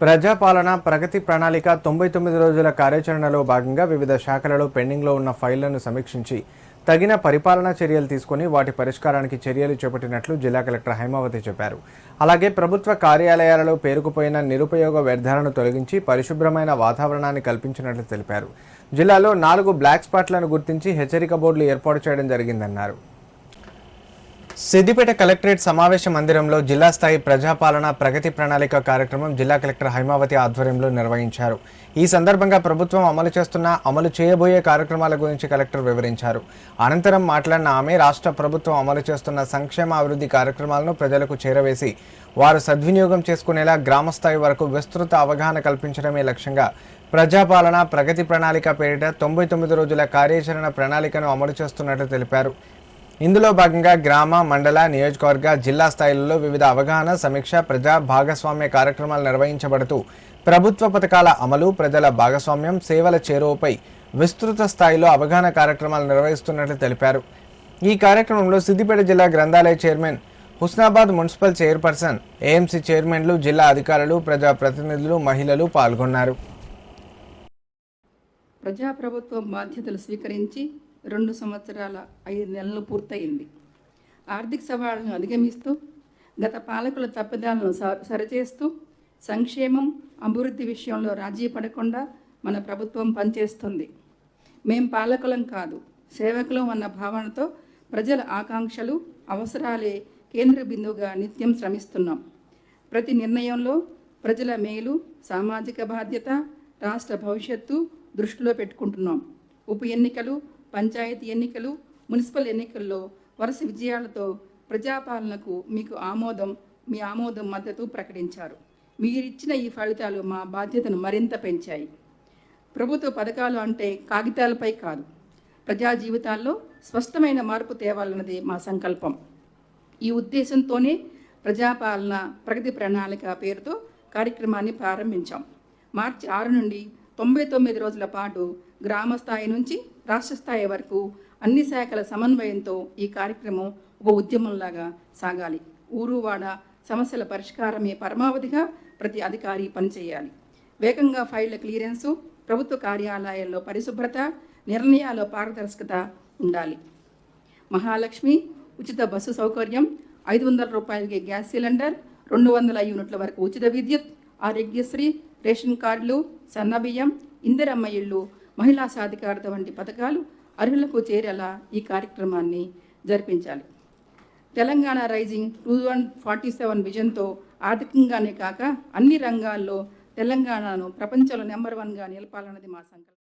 ప్రజాపాలన ప్రగతి ప్రణాళిక 99 రోజుల కార్యాచరణలో భాగంగా వివిధ శాఖలలో పెండింగ్లో ఉన్న ఫైళ్లను సమీక్షించి తగిన పరిపాలనా చర్యలు తీసుకుని వాటి పరిష్కారానికి చర్యలు చేపట్టినట్లు జిల్లా కలెక్టర్ హైమావతి చెప్పారు. అలాగే ప్రభుత్వ కార్యాలయాలలో పేరుకుపోయిన నిరుపయోగ వ్యర్థాలను తొలగించి పరిశుభ్రమైన వాతావరణాన్ని కల్పించినట్లు తెలిపారు. జిల్లాలో 4 బ్లాక్ స్పాట్లను గుర్తించి హెచ్చరిక బోర్డులు ఏర్పాటు చేయడం జరిగిందన్నారు. సిద్దిపేట కలెక్టరేట్ సమావేశ మందిరంలో జిల్లా స్థాయి ప్రజాపాలన ప్రగతి ప్రణాళిక కార్యక్రమం జిల్లా కలెక్టర్ హైమావతి ఆధ్వర్యంలో నిర్వహించారు. ఈ సందర్భంగా ప్రభుత్వం అమలు చేయబోయే కార్యక్రమాల గురించి కలెక్టర్ వివరించారు. అనంతరం మాట్లాడిన ఆమె రాష్ట్ర ప్రభుత్వం అమలు చేస్తున్న సంక్షేమ అభివృద్ధి కార్యక్రమాలను ప్రజలకు చేరవేసి వారు సద్వినియోగం చేసుకునేలా గ్రామ స్థాయి వరకు విస్తృత అవగాహన కల్పించడమే లక్ష్యంగా ప్రజాపాలన ప్రగతి ప్రణాళిక పేరిట 99 రోజుల కార్యాచరణ ప్రణాళికను అమలు చేస్తున్నట్లు తెలిపారు. ఇందులో భాగంగా గ్రామ, మండల, నియోజకవర్గ, జిల్లా స్థాయిలలో వివిధ అవగాహన, సమీక్ష, ప్రజా భాగస్వామ్య కార్యక్రమాలు నిర్వహించబడుతూ ప్రభుత్వ పథకాల అమలు, ప్రజల భాగస్వామ్యం, సేవల చేరువపై విస్తృత స్థాయిలో అవగాహన కార్యక్రమాలు నిర్వహిస్తున్నట్లు తెలిపారు. ఈ కార్యక్రమంలో సిద్దిపేట జిల్లా గ్రంథాలయ chairman, Husnabad municipal chairperson, AMC చైర్మన్లు, జిల్లా అధికారులు, ప్రజా ప్రతినిధులు, మహిళలు పాల్గొన్నారు. ప్రజాప్రభుత్వం బాధ్యతలు స్వీకరించి 2 సంవత్సరాల 5 నెలలు పూర్తయింది. ఆర్థిక సవాళ్లను అధిగమిస్తూ గత పాలకుల తప్పిదాలను సరిచేస్తూ సంక్షేమం, అభివృద్ధి విషయంలో రాజీ పడకుండా మన ప్రభుత్వం పనిచేస్తుంది. మేం పాలకులం కాదు, సేవకులం అన్న భావనతో ప్రజల ఆకాంక్షలు, అవసరాలే కేంద్ర బిందువుగా నిత్యం శ్రమిస్తున్నాం. ప్రతి నిర్ణయంలో ప్రజల మేలు, సామాజిక బాధ్యత, రాష్ట్ర భవిష్యత్తు దృష్టిలో పెట్టుకుంటున్నాం. ఉప ఎన్నికలు, పంచాయతీ ఎన్నికలు, మున్సిపల్ ఎన్నికల్లో వరుస విజయాలతో ప్రజాపాలనకు మీ ఆమోదం మద్దతు ప్రకటించారు. మీరిచ్చిన ఈ ఫలితాలు మా బాధ్యతను మరింత పెంచాయి. ప్రభుత్వ పథకాలు అంటే కాగితాలపై కాదు, ప్రజా జీవితాల్లో స్పష్టమైన మార్పు తేవాలన్నది మా సంకల్పం. ఈ ఉద్దేశంతోనే ప్రజాపాలన ప్రగతి ప్రణాళిక పేరుతో కార్యక్రమాన్ని ప్రారంభించాం. మార్చి 6 నుండి 99 రోజుల పాటు గ్రామ స్థాయి నుంచి రాష్ట్ర స్థాయి వరకు అన్ని శాఖల సమన్వయంతో ఈ కార్యక్రమం ఒక ఉద్యమంలాగా సాగాలి. ఊరువాడ సమస్యల పరిష్కారమే పరమావధిగా ప్రతి అధికారి పనిచేయాలి. వేగంగా ఫైళ్ల క్లియరెన్సు, ప్రభుత్వ కార్యాలయాల్లో పరిశుభ్రత, నిర్ణయాల్లో పారదర్శకత ఉండాలి. మహాలక్ష్మి, ఉచిత బస్సు సౌకర్యం, 500 రూపాయలకి గ్యాస్ సిలిండర్, 200 యూనిట్ల వరకు ఉచిత విద్యుత్, ఆరోగ్యశ్రీ, రేషన్ కార్డులు, సన్నబియ్యం, ఇందిరమ్మ ఇళ్ళు, మహిళా సాధికారత వంటి పథకాలు అర్హులకు చేరేలా ఈ కార్యక్రమాన్ని జరిపించాలి. తెలంగాణ రైజింగ్ 2047 విజన్తో ఆర్థికంగానే కాక అన్ని రంగాల్లో తెలంగాణను ప్రపంచంలో నెంబర్ 1గా నిలపాలన్నది మా సంకల్పం.